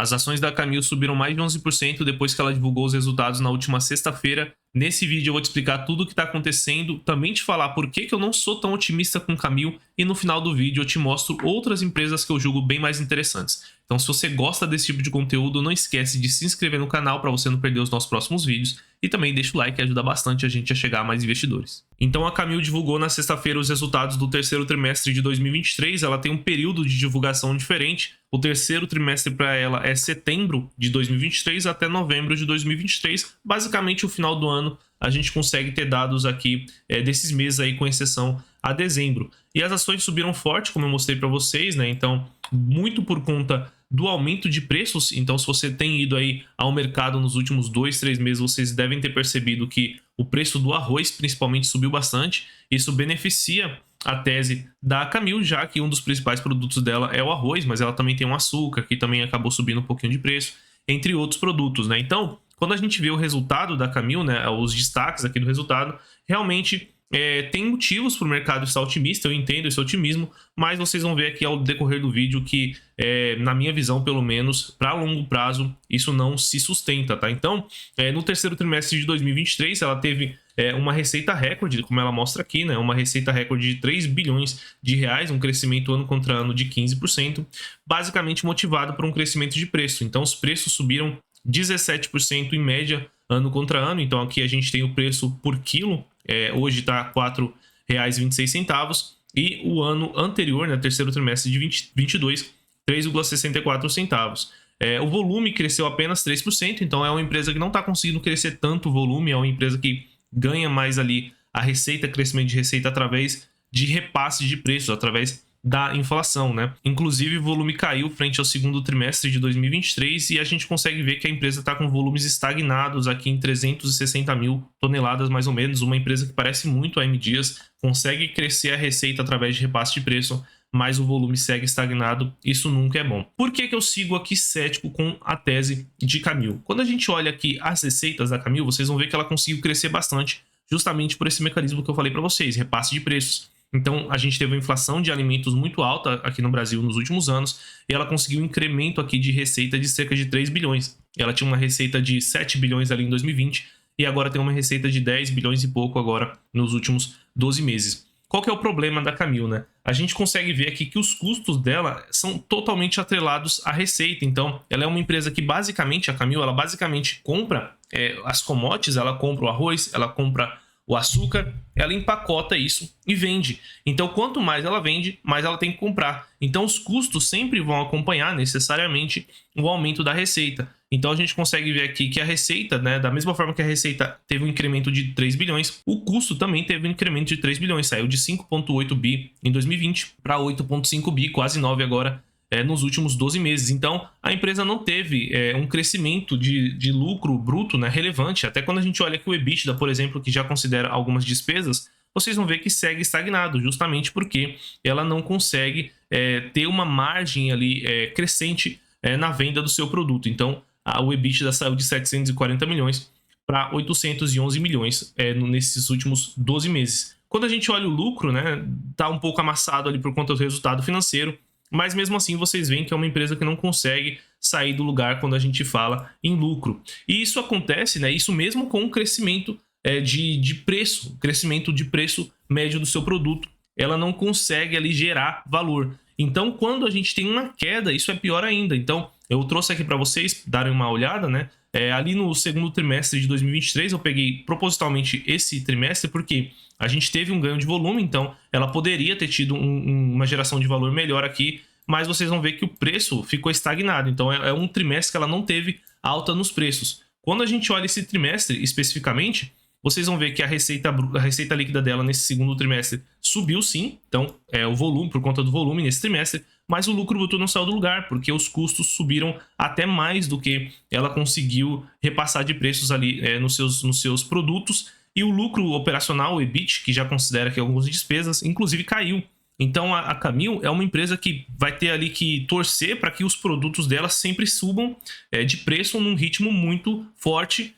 As ações da Camil subiram mais de 11% depois que ela divulgou os resultados na última sexta-feira. Nesse vídeo eu vou te explicar tudo o que está acontecendo, também te falar por que eu não sou tão otimista com Camil e no final do vídeo eu te mostro outras empresas que eu julgo bem mais interessantes. Então se você gosta desse tipo de conteúdo, não esquece de se inscrever no canal para você não perder os nossos próximos vídeos e também deixa o like que ajuda bastante a gente a chegar a mais investidores. Então a Camil divulgou na sexta-feira os resultados do terceiro trimestre de 2023, ela tem um período de divulgação diferente. O terceiro trimestre para ela é setembro de 2023 até novembro de 2023, basicamente o final do ano a gente consegue ter dados aqui desses meses aí, com exceção a dezembro. E as ações subiram forte, como eu mostrei para vocês, né? Então, muito por conta do aumento de preços. Então, se você tem ido aí ao mercado nos últimos 2, 3 meses, vocês devem ter percebido que o preço do arroz, principalmente, subiu bastante. Isso beneficia a tese da Camil, já que um dos principais produtos dela é o arroz, mas ela também tem o açúcar, que também acabou subindo um pouquinho de preço, entre outros produtos, né? Então, quando a gente vê o resultado da Camil, né, os destaques aqui do resultado, realmente tem motivos para o mercado estar otimista, eu entendo esse otimismo, mas vocês vão ver aqui ao decorrer do vídeo que, na minha visão, pelo menos, para longo prazo, isso não se sustenta, tá? Então, no terceiro trimestre de 2023, ela teve uma receita recorde, como ela mostra aqui, né? Uma receita recorde de 3 bilhões de reais, um crescimento ano contra ano de 15%, basicamente motivado por um crescimento de preço. Então, os preços subiram 17% em média ano contra ano. Então aqui a gente tem o preço por quilo, hoje está R$ 4,26 e o ano anterior, né, terceiro trimestre de 2022, 3,64 centavos. O volume cresceu apenas 3%, então é uma empresa que não está conseguindo crescer tanto volume, é uma empresa que ganha mais ali a receita, crescimento de receita através de repasse de preços, através da inflação, né? Inclusive o volume caiu frente ao segundo trimestre de 2023 e a gente consegue ver que a empresa está com volumes estagnados aqui em 360 mil toneladas mais ou menos, uma empresa que parece muito a M Dias, consegue crescer a receita através de repasse de preço, mas o volume segue estagnado, isso nunca é bom. Por que eu sigo aqui cético com a tese de Camil? Quando a gente olha aqui as receitas da Camil, vocês vão ver que ela conseguiu crescer bastante, justamente por esse mecanismo que eu falei para vocês, repasse de preços. Então, a gente teve uma inflação de alimentos muito alta aqui no Brasil nos últimos anos e ela conseguiu um incremento aqui de receita de cerca de 3 bilhões. Ela tinha uma receita de 7 bilhões ali em 2020 e agora tem uma receita de 10 bilhões e pouco agora nos últimos 12 meses. Qual que é o problema da Camil, né? A gente consegue ver aqui que os custos dela são totalmente atrelados à receita. Então, ela é uma empresa que basicamente, a Camil, ela basicamente compra as commodities, ela compra o arroz, ela compra o açúcar, ela empacota isso e vende. Então, quanto mais ela vende, mais ela tem que comprar. Então, os custos sempre vão acompanhar necessariamente o aumento da receita. Então, a gente consegue ver aqui que a receita, né, da mesma forma que a receita teve um incremento de 3 bilhões, o custo também teve um incremento de 3 bilhões. Saiu de 5,8 bi em 2020 para 8,5 bi, quase 9 agora, nos últimos 12 meses. Então, a empresa não teve um crescimento de lucro bruto, né, relevante. Até quando a gente olha aqui o EBITDA, por exemplo, que já considera algumas despesas, vocês vão ver que segue estagnado, justamente porque ela não consegue ter uma margem ali crescente na venda do seu produto. Então, o EBITDA saiu de 740 milhões para 811 milhões nesses últimos 12 meses. Quando a gente olha o lucro, né, tá um pouco amassado ali por conta do resultado financeiro, mas mesmo assim vocês veem que é uma empresa que não consegue sair do lugar quando a gente fala em lucro. E isso acontece, né? Isso mesmo com o crescimento de preço, crescimento de preço médio do seu produto. Ela não consegue ali gerar valor. Então, quando a gente tem uma queda, isso é pior ainda. Então, eu trouxe aqui para vocês darem uma olhada, né? Ali no segundo trimestre de 2023, eu peguei propositalmente esse trimestre porque a gente teve um ganho de volume, então ela poderia ter tido uma geração de valor melhor aqui, mas vocês vão ver que o preço ficou estagnado. Então é um trimestre que ela não teve alta nos preços. Quando a gente olha esse trimestre especificamente, vocês vão ver que a receita líquida dela nesse segundo trimestre subiu sim, então o volume, por conta do volume nesse trimestre, mas o lucro bruto não saiu do lugar, porque os custos subiram até mais do que ela conseguiu repassar de preços ali nos seus produtos, e o lucro operacional, o EBIT, que já considera que algumas despesas, inclusive caiu. Então a Camil é uma empresa que vai ter ali que torcer para que os produtos dela sempre subam de preço num ritmo muito forte,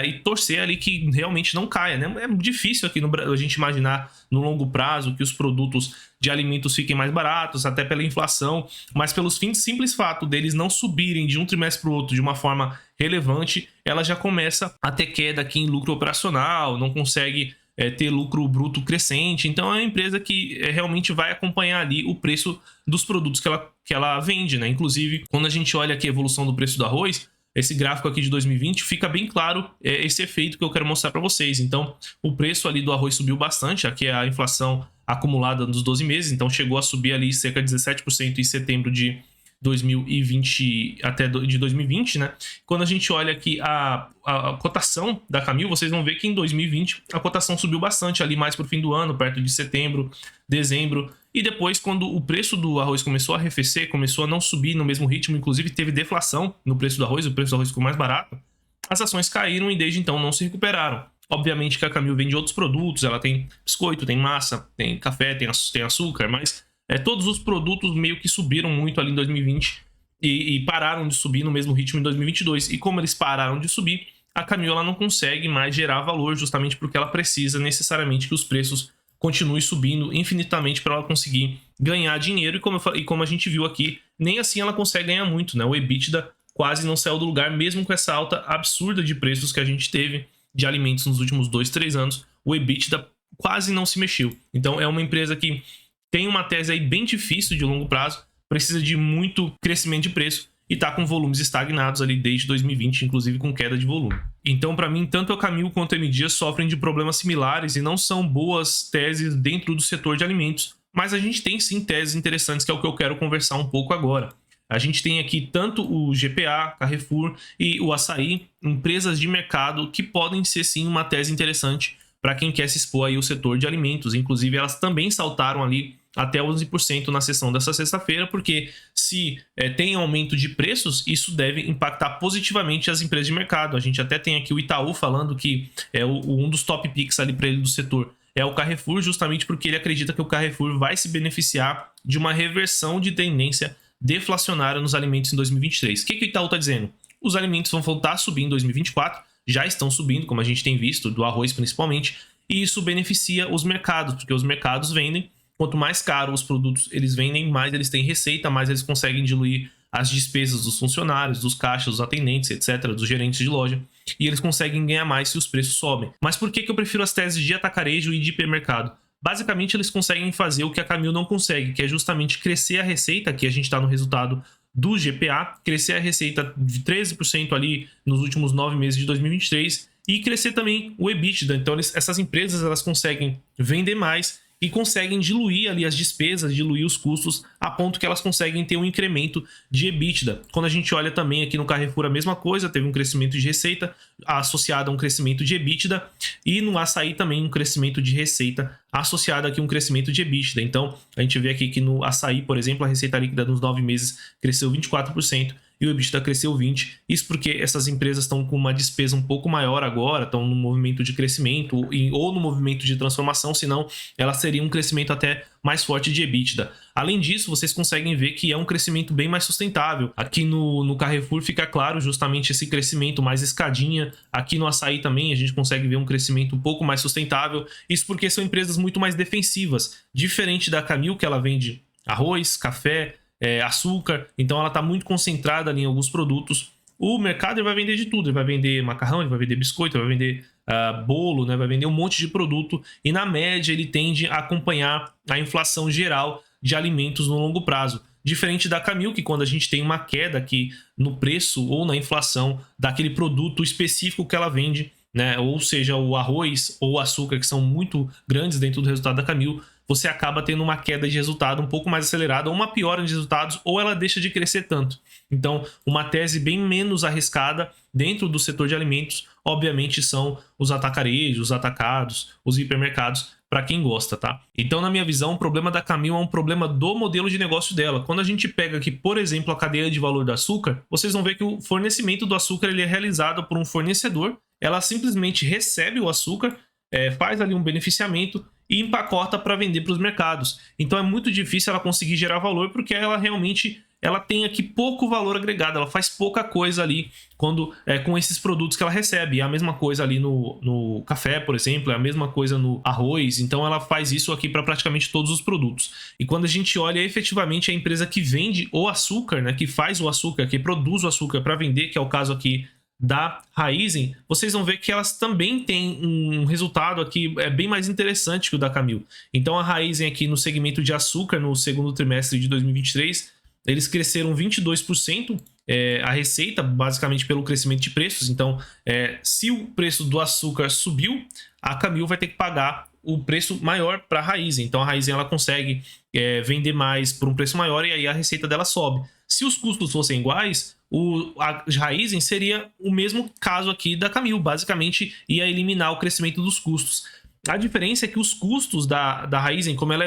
e torcer ali que realmente não caia, né? É difícil aqui no Brasil a gente imaginar no longo prazo que os produtos de alimentos fiquem mais baratos, até pela inflação, mas pelo simples fato deles não subirem de um trimestre para o outro de uma forma relevante, ela já começa a ter queda aqui em lucro operacional, não consegue ter lucro bruto crescente. Então é uma empresa que realmente vai acompanhar ali o preço dos produtos que ela vende, né? Inclusive, quando a gente olha aqui a evolução do preço do arroz, esse gráfico aqui de 2020, fica bem claro esse efeito que eu quero mostrar para vocês. Então, o preço ali do arroz subiu bastante, aqui é a inflação acumulada nos 12 meses, então chegou a subir ali cerca de 17% em setembro de 2020 até de 2020, né? Quando a gente olha aqui a cotação da Camil, vocês vão ver que em 2020 a cotação subiu bastante ali mais para o fim do ano, perto de setembro, dezembro. E depois, quando o preço do arroz começou a arrefecer, começou a não subir no mesmo ritmo, inclusive teve deflação no preço do arroz, o preço do arroz ficou mais barato, as ações caíram e desde então não se recuperaram. Obviamente que a Camil vende outros produtos, ela tem biscoito, tem massa, tem café, tem açúcar, mas todos os produtos meio que subiram muito ali em 2020 e pararam de subir no mesmo ritmo em 2022. E como eles pararam de subir, a Camil ela não consegue mais gerar valor, justamente porque ela precisa necessariamente que os preços continuem subindo infinitamente para ela conseguir ganhar dinheiro. E como a gente viu aqui, nem assim ela consegue ganhar muito, né? O EBITDA quase não saiu do lugar, mesmo com essa alta absurda de preços que a gente teve de alimentos nos últimos 2, 3 anos, o EBITDA quase não se mexeu. Então é uma empresa que tem uma tese aí bem difícil de longo prazo, precisa de muito crescimento de preço e está com volumes estagnados ali desde 2020, inclusive com queda de volume. Então, para mim, tanto a Camil quanto a M Dias sofrem de problemas similares e não são boas teses dentro do setor de alimentos, mas a gente tem sim teses interessantes, que é o que eu quero conversar um pouco agora. A gente tem aqui tanto o GPA, Carrefour e o Açaí, empresas de mercado que podem ser sim uma tese interessante para quem quer se expor aí ao setor de alimentos. Inclusive, elas também saltaram ali até 11% na sessão dessa sexta-feira, porque se tem aumento de preços, isso deve impactar positivamente as empresas de mercado. A gente até tem aqui o Itaú falando que um dos top picks ali para ele do setor é o Carrefour, justamente porque ele acredita que o Carrefour vai se beneficiar de uma reversão de tendência deflacionária nos alimentos em 2023. O que o Itaú está dizendo? Os alimentos vão voltar a subir em 2024, já estão subindo, como a gente tem visto, do arroz principalmente, e isso beneficia os mercados, porque os mercados vendem. Quanto mais caro os produtos eles vendem, mais eles têm receita, mais eles conseguem diluir as despesas dos funcionários, dos caixas, dos atendentes, etc., dos gerentes de loja, e eles conseguem ganhar mais se os preços sobem. Mas por que eu prefiro as teses de atacarejo e de hipermercado? Basicamente, eles conseguem fazer o que a Camil não consegue, que é justamente crescer a receita, que a gente está no resultado do GPA, crescer a receita de 13% ali nos últimos 9 meses de 2023 e crescer também o EBITDA. Então, essas empresas elas conseguem vender mais e conseguem diluir ali as despesas, diluir os custos, a ponto que elas conseguem ter um incremento de EBITDA. Quando a gente olha também aqui no Carrefour, a mesma coisa, teve um crescimento de receita associado a um crescimento de EBITDA, e no Açaí também um crescimento de receita associado aqui a um crescimento de EBITDA. Então, a gente vê aqui que no Açaí, por exemplo, a receita líquida nos 9 meses cresceu 24%, e o EBITDA cresceu 20%. Isso porque essas empresas estão com uma despesa um pouco maior agora, estão no movimento de crescimento ou no movimento de transformação, senão elas teriam um crescimento até mais forte de EBITDA. Além disso, vocês conseguem ver que é um crescimento bem mais sustentável. Aqui no Carrefour fica claro justamente esse crescimento mais escadinha. Aqui no Açaí também a gente consegue ver um crescimento um pouco mais sustentável. Isso porque são empresas muito mais defensivas. Diferente da Camil, que ela vende arroz, café, açúcar, então ela está muito concentrada ali em alguns produtos. O mercado ele vai vender de tudo, ele vai vender macarrão, ele vai vender biscoito, ele vai vender bolo, né? Vai vender um monte de produto, e na média ele tende a acompanhar a inflação geral de alimentos no longo prazo. Diferente da Camil, que quando a gente tem uma queda aqui no preço ou na inflação daquele produto específico que ela vende, né? Ou seja, o arroz ou o açúcar, que são muito grandes dentro do resultado da Camil, você acaba tendo uma queda de resultado um pouco mais acelerada, ou uma piora de resultados, ou ela deixa de crescer tanto. Então, uma tese bem menos arriscada dentro do setor de alimentos, obviamente, são os atacarejos, os atacados, os hipermercados, para quem gosta, tá? Então, na minha visão, o problema da Camil é um problema do modelo de negócio dela. Quando a gente pega aqui, por exemplo, a cadeia de valor do açúcar, vocês vão ver que o fornecimento do açúcar ele é realizado por um fornecedor, ela simplesmente recebe o açúcar, faz ali um beneficiamento e empacota para vender para os mercados. Então é muito difícil ela conseguir gerar valor, porque ela realmente tem aqui pouco valor agregado, ela faz pouca coisa ali quando com esses produtos que ela recebe. É a mesma coisa ali no café, por exemplo, é a mesma coisa no arroz. Então ela faz isso aqui para praticamente todos os produtos. E quando a gente olha efetivamente a empresa que vende o açúcar, né, que faz o açúcar, que produz o açúcar para vender, que é o caso aqui da Raízen, vocês vão ver que elas também têm um resultado aqui bem mais interessante que o da Camil. Então a Raízen aqui no segmento de açúcar, no segundo trimestre de 2023, eles cresceram 22% a receita, basicamente pelo crescimento de preços. Então, se o preço do açúcar subiu, a Camil vai ter que pagar o preço maior para a Raízen. Então a Raízen ela consegue vender mais por um preço maior e aí a receita dela sobe. Se os custos fossem iguais, a Raízen seria o mesmo caso aqui da Camil, basicamente ia eliminar o crescimento dos custos. A diferença é que os custos da Raízen, como ela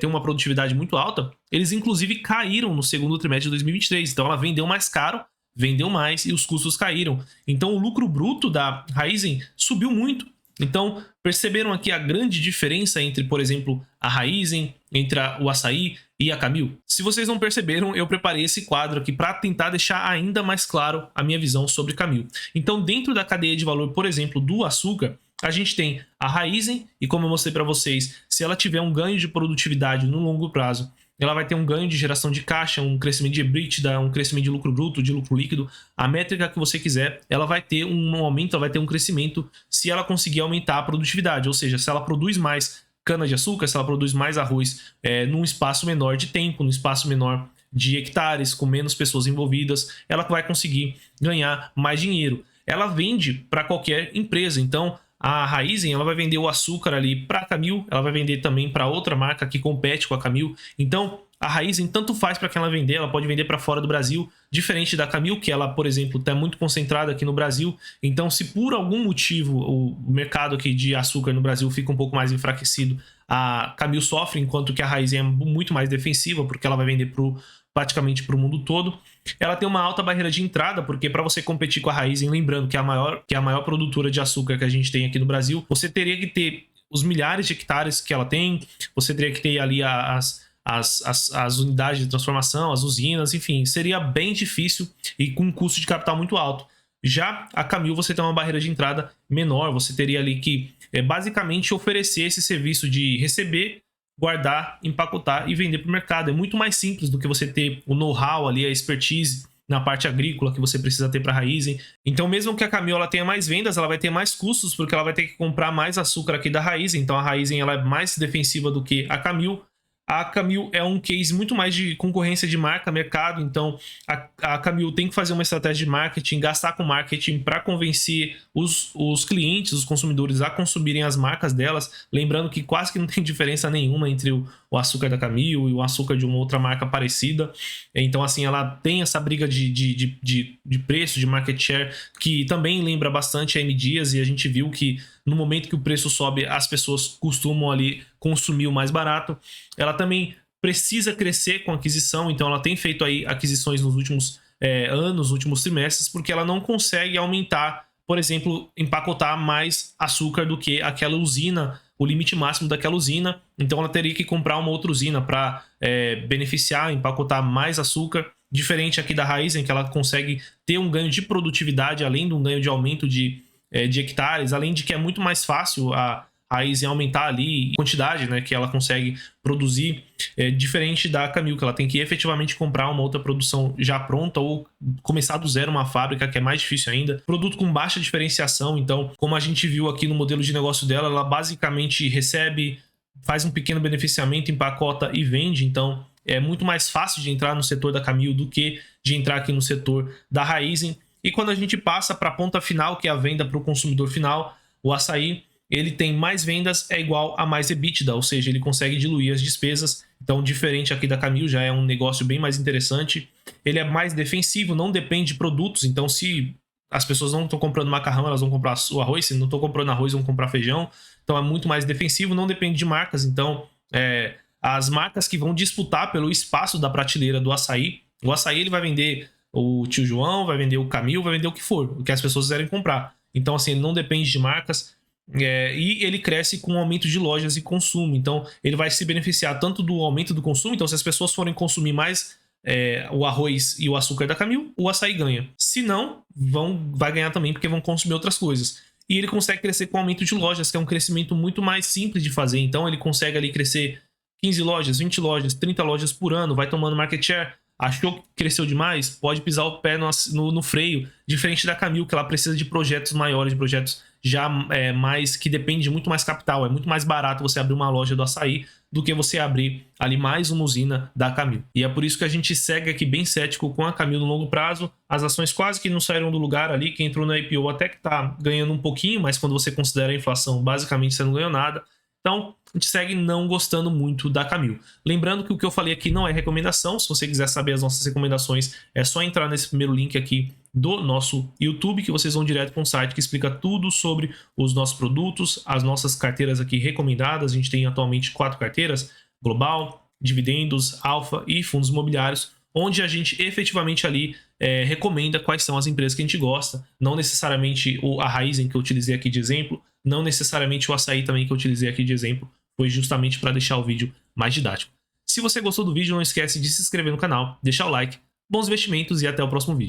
tem uma produtividade muito alta, eles inclusive caíram no segundo trimestre de 2023. Então ela vendeu mais caro, vendeu mais e os custos caíram. Então o lucro bruto da Raízen subiu muito. Então perceberam aqui a grande diferença entre, por exemplo, a Raízen, entre o açaí e a Camil? Se vocês não perceberam, eu preparei esse quadro aqui para tentar deixar ainda mais claro a minha visão sobre Camil. Então dentro da cadeia de valor, por exemplo, do açúcar, a gente tem a Raízen e, como eu mostrei para vocês, se ela tiver um ganho de produtividade no longo prazo, ela vai ter um ganho de geração de caixa, um crescimento de EBITDA, um crescimento de lucro bruto, de lucro líquido, a métrica que você quiser, ela vai ter um aumento, ela vai ter um crescimento se ela conseguir aumentar a produtividade, ou seja, se ela produz mais cana-de-açúcar, se ela produz mais arroz num espaço menor de tempo, num espaço menor de hectares, com menos pessoas envolvidas, ela vai conseguir ganhar mais dinheiro. Ela vende para qualquer empresa, então a Raízen ela vai vender o açúcar ali para a Camil, ela vai vender também para outra marca que compete com a Camil. Então a Raízen tanto faz para quem ela vender, ela pode vender para fora do Brasil, diferente da Camil, que ela, por exemplo, está muito concentrada aqui no Brasil. Então se por algum motivo o mercado aqui de açúcar no Brasil fica um pouco mais enfraquecido, a Camil sofre, enquanto que a Raízen é muito mais defensiva, porque ela vai vender praticamente para o mundo todo. Ela tem uma alta barreira de entrada, porque para você competir com a Raízen, lembrando que é a maior produtora de açúcar que a gente tem aqui no Brasil, você teria que ter os milhares de hectares que ela tem, você teria que ter ali as unidades de transformação, as usinas, enfim, seria bem difícil e com um custo de capital muito alto. Já a Camil você tem uma barreira de entrada menor, você teria ali que basicamente oferecer esse serviço de receber, guardar, empacotar e vender para o mercado. É muito mais simples do que você ter o know-how ali, a expertise na parte agrícola que você precisa ter para a Raízen. Então mesmo que a Camil ela tenha mais vendas, ela vai ter mais custos, porque ela vai ter que comprar mais açúcar aqui da Raízen. Então a Raízen ela é mais defensiva do que a Camil. A Camil é um case muito mais de concorrência de marca, mercado, então a Camil tem que fazer uma estratégia de marketing, gastar com marketing para convencer os clientes, os consumidores a consumirem as marcas delas, lembrando que quase que não tem diferença nenhuma entre o açúcar da Camil e o açúcar de uma outra marca parecida. Então assim, ela tem essa briga de preço, de market share, que também lembra bastante a M Dias, e a gente viu que no momento que o preço sobe, as pessoas costumam ali consumir o mais barato. Ela também precisa crescer com aquisição, então ela tem feito aí aquisições nos últimos anos, nos últimos trimestres, porque ela não consegue aumentar, por exemplo, empacotar mais açúcar do que aquela usina, o limite máximo daquela usina. Então ela teria que comprar uma outra usina para beneficiar, empacotar mais açúcar. Diferente aqui da Raízen, que ela consegue ter um ganho de produtividade, além de um ganho de aumento de hectares, além de que é muito mais fácil a Raízen aumentar ali a quantidade, né, que ela consegue produzir, diferente da Camil, que ela tem que efetivamente comprar uma outra produção já pronta ou começar do zero uma fábrica, que é mais difícil ainda. Produto com baixa diferenciação, então, como a gente viu aqui no modelo de negócio dela, ela basicamente recebe, faz um pequeno beneficiamento, empacota e vende. Então é muito mais fácil de entrar no setor da Camil do que de entrar aqui no setor da Raízen. E quando a gente passa para a ponta final, que é a venda para o consumidor final, o açaí, ele tem mais vendas é igual a mais EBITDA, ou seja, ele consegue diluir as despesas. Então, diferente aqui da Camil, já é um negócio bem mais interessante. Ele é mais defensivo, não depende de produtos. Então, se as pessoas não estão comprando macarrão, elas vão comprar o arroz. Se não estão comprando arroz, vão comprar feijão. Então, é muito mais defensivo, não depende de marcas. Então, as marcas que vão disputar pelo espaço da prateleira do açaí, o açaí ele vai vender o Tio João, vai vender o Camil, vai vender o que for, o que as pessoas quiserem comprar. Então, assim, ele não depende de marcas. E ele cresce com o aumento de lojas e consumo. Então, ele vai se beneficiar tanto do aumento do consumo. Então, se as pessoas forem consumir mais o arroz e o açúcar da Camil, o açaí ganha. Se não, vai ganhar também porque vão consumir outras coisas. E ele consegue crescer com o aumento de lojas, que é um crescimento muito mais simples de fazer. Então, ele consegue ali crescer 15 lojas, 20 lojas, 30 lojas por ano, vai tomando market share. Achou que cresceu demais? Pode pisar o pé no freio. Diferente da Camil, que ela precisa de projetos maiores, de projetos já mais que depende de muito mais capital. É muito mais barato você abrir uma loja do açaí do que você abrir ali mais uma usina da Camil. E é por isso que a gente segue aqui bem cético com a Camil no longo prazo. As ações quase que não saíram do lugar ali. Quem entrou no IPO até que tá ganhando um pouquinho, mas quando você considera a inflação, basicamente você não ganhou nada. Então, a gente segue não gostando muito da Camil. Lembrando que o que eu falei aqui não é recomendação. Se você quiser saber as nossas recomendações, é só entrar nesse primeiro link aqui do nosso YouTube, que vocês vão direto para um site que explica tudo sobre os nossos produtos, as nossas carteiras aqui recomendadas. A gente tem atualmente 4 carteiras: Global, Dividendos, Alfa e Fundos Imobiliários, onde a gente efetivamente ali recomenda quais são as empresas que a gente gosta. Não necessariamente a Raizen, que eu utilizei aqui de exemplo, não necessariamente o açaí também, que eu utilizei aqui de exemplo, foi justamente para deixar o vídeo mais didático. Se você gostou do vídeo, não esquece de se inscrever no canal, deixar o like, bons investimentos e até o próximo vídeo.